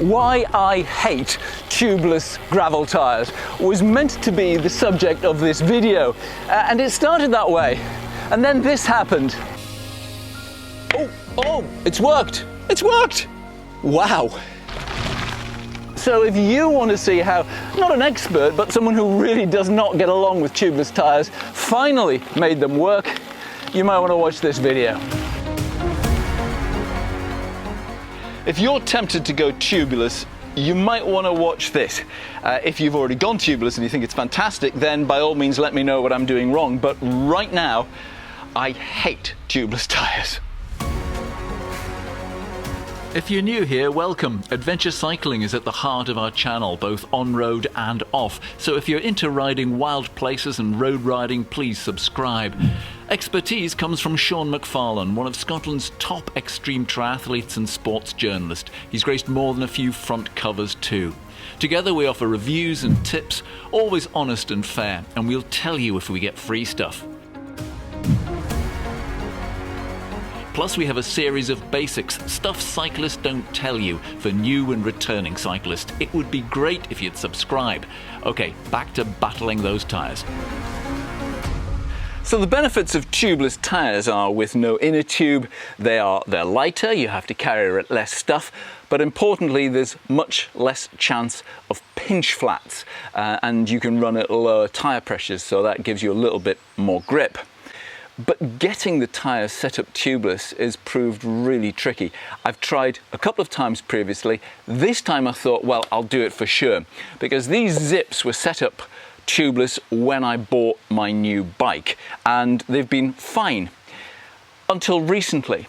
Why I hate tubeless gravel tyres was meant to be the subject of this video, and it started that way, and then this happened. Oh, it's worked! It's worked! Wow! So if you want to see how, not an expert, but someone who really does not get along with tubeless tyres finally made them work, you might want to watch this video. If you're tempted to go tubeless, you might want to watch this. If you've already gone tubeless and you think it's fantastic, then by all means let me know what I'm doing wrong. But right now, I hate tubeless tyres. If you're new here, welcome. Adventure cycling is at the heart of our channel, both on-road and off. So if you're into riding wild places and road riding, please subscribe. Expertise comes from Sean McFarlane, one of Scotland's top extreme triathletes and sports journalist. He's graced more than a few front covers too. Together we offer reviews and tips, always honest and fair, and we'll tell you if we get free stuff. Plus we have a series of basics, stuff cyclists don't tell you, for new and returning cyclists. It would be great if you'd subscribe. Okay, back to battling those tyres. So the benefits of tubeless tyres are with no inner tube, they're lighter, you have to carry less stuff, but importantly there's much less chance of pinch flats, and you can run at lower tyre pressures, so that gives you a little bit more grip. But getting the tyres set up tubeless is proved really tricky. I've tried a couple of times previously. This time I thought, well, I'll do it for sure, because these zips were set up tubeless when I bought my new bike, and they've been fine until recently.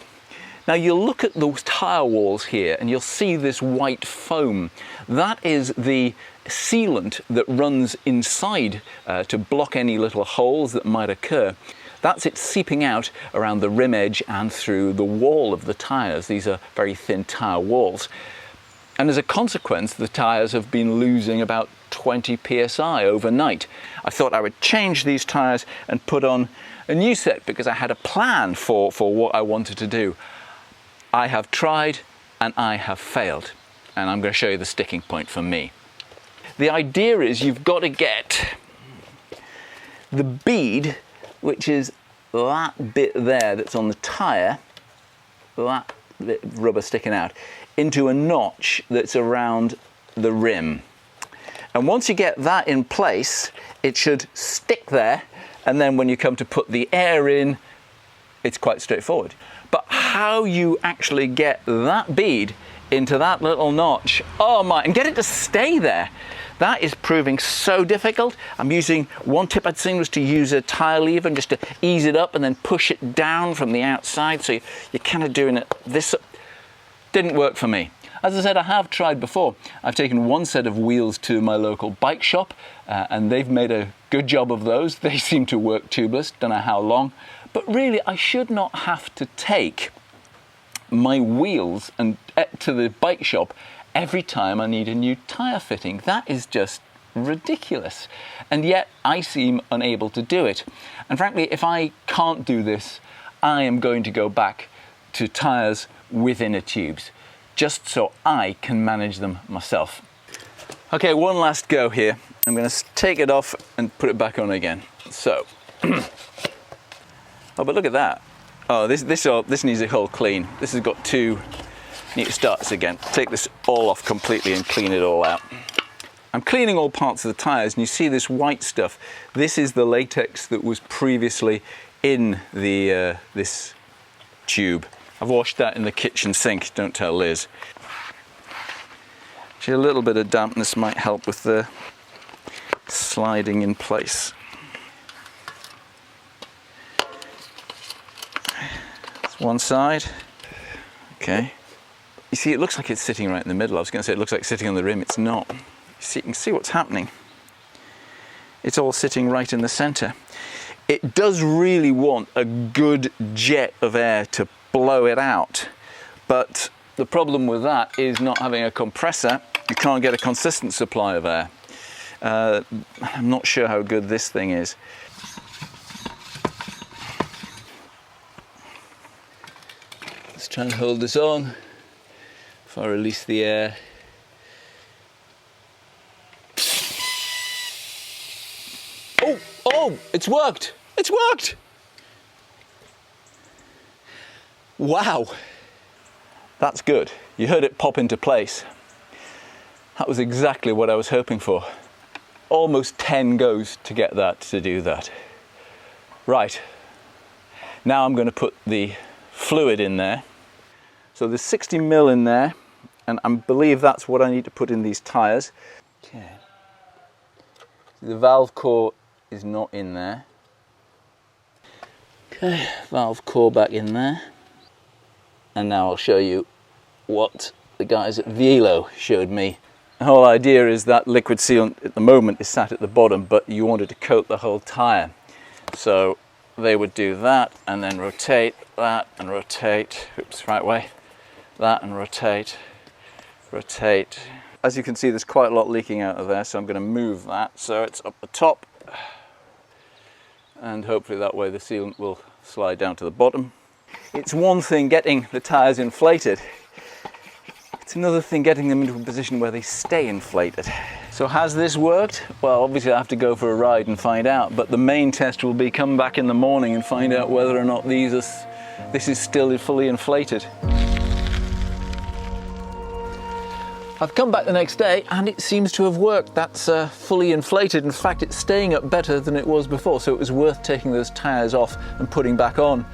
Now you'll look at those tyre walls here and you'll see this white foam. That is the sealant that runs inside to block any little holes that might occur. That's it seeping out around the rim edge and through the wall of the tyres. These are very thin tyre walls. And as a consequence, the tyres have been losing about 20 psi overnight. I thought I would change these tyres and put on a new set because I had a plan for what I wanted to do. I have tried and I have failed. And I'm going to show you the sticking point for me. The idea is you've got to get the bead, which is that bit there that's on the tyre, that bit of rubber sticking out, into a notch that's around the rim. And once you get that in place, it should stick there, and then when you come to put the air in, it's quite straightforward. But how you actually get that bead into that little notch, oh my, and get it to stay there, that is proving so difficult. One tip I'd seen was to use a tyre lever and just to ease it up and then push it down from the outside, so you're kind of doing it this. Didn't work for me. As I said, I have tried before. I've taken one set of wheels to my local bike shop and they've made a good job of those. They seem to work tubeless, don't know how long. But really, I should not have to take my wheels and to the bike shop every time I need a new tyre fitting. That is just ridiculous. And yet I seem unable to do it. And frankly, if I can't do this, I am going to go back to tyres with inner tubes, just so I can manage them myself. Okay, one last go here. I'm going to take it off and put it back on again. So, oh, but look at that. Oh, this needs a whole clean. This has got two. Need to start this again. Take this all off completely and clean it all out. I'm cleaning all parts of the tyres, and you see this white stuff. This is the latex that was previously in the this tube. I've washed that in the kitchen sink, don't tell Liz. Actually, a little bit of dampness might help with the sliding in place. That's one side. Okay. You see, it looks like it's sitting right in the middle. I was going to say it looks like sitting on the rim. It's not. You can see what's happening. It's all sitting right in the center. It does really want a good jet of air to blow it out. But the problem with that is not having a compressor. You can't get a consistent supply of air. I'm not sure how good this thing is. Let's try and hold this on. If I release the air, Oh, it's worked! It's worked! Wow, that's good. You heard it pop into place. That was exactly what I was hoping for. Almost 10 goes to get that to do that. Right, now I'm going to put the fluid in there. So there's 60 ml in there, and I believe that's what I need to put in these tyres. Okay. The valve core is not in there. Okay, valve core back in there. And now I'll show you what the guys at Velo showed me. The whole idea is that liquid sealant at the moment is sat at the bottom, but you wanted to coat the whole tyre. So they would do that and then rotate that and rotate, oops, right way, that and rotate, rotate. As you can see, there's quite a lot leaking out of there, so I'm going to move that so it's up the top, and hopefully that way the sealant will slide down to the bottom. It's one thing getting the tyres inflated, it's another thing getting them into a position where they stay inflated. So has this worked? Well, obviously I have to go for a ride and find out, but the main test will be come back in the morning and find out whether or not this is still fully inflated. I've come back the next day and it seems to have worked. That's fully inflated. In fact, it's staying up better than it was before, so it was worth taking those tyres off and putting back on.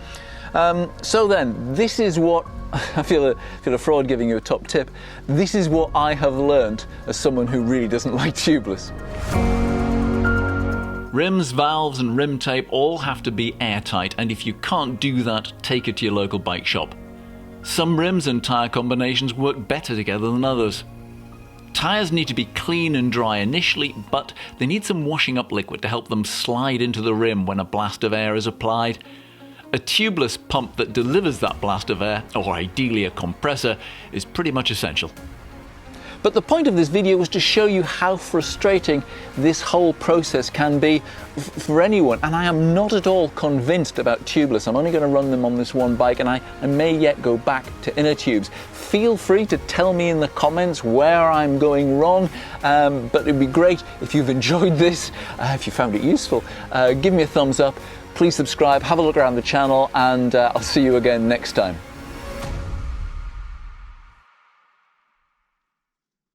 So then, this is what, I feel a fraud giving you a top tip, this is what I have learned as someone who really doesn't like tubeless. Rims, valves and rim tape all have to be airtight, and if you can't do that, take it to your local bike shop. Some rims and tyre combinations work better together than others. Tyres need to be clean and dry initially, but they need some washing up liquid to help them slide into the rim when a blast of air is applied. A tubeless pump that delivers that blast of air, or ideally a compressor, is pretty much essential. But the point of this video was to show you how frustrating this whole process can be for anyone, and I am not at all convinced about tubeless. I'm only going to run them on this one bike, and I may yet go back to inner tubes. Feel free to tell me in the comments where I'm going wrong, but it'd be great if you've enjoyed this, if you found it useful, give me a thumbs up, please subscribe, have a look around the channel, and I'll see you again next time.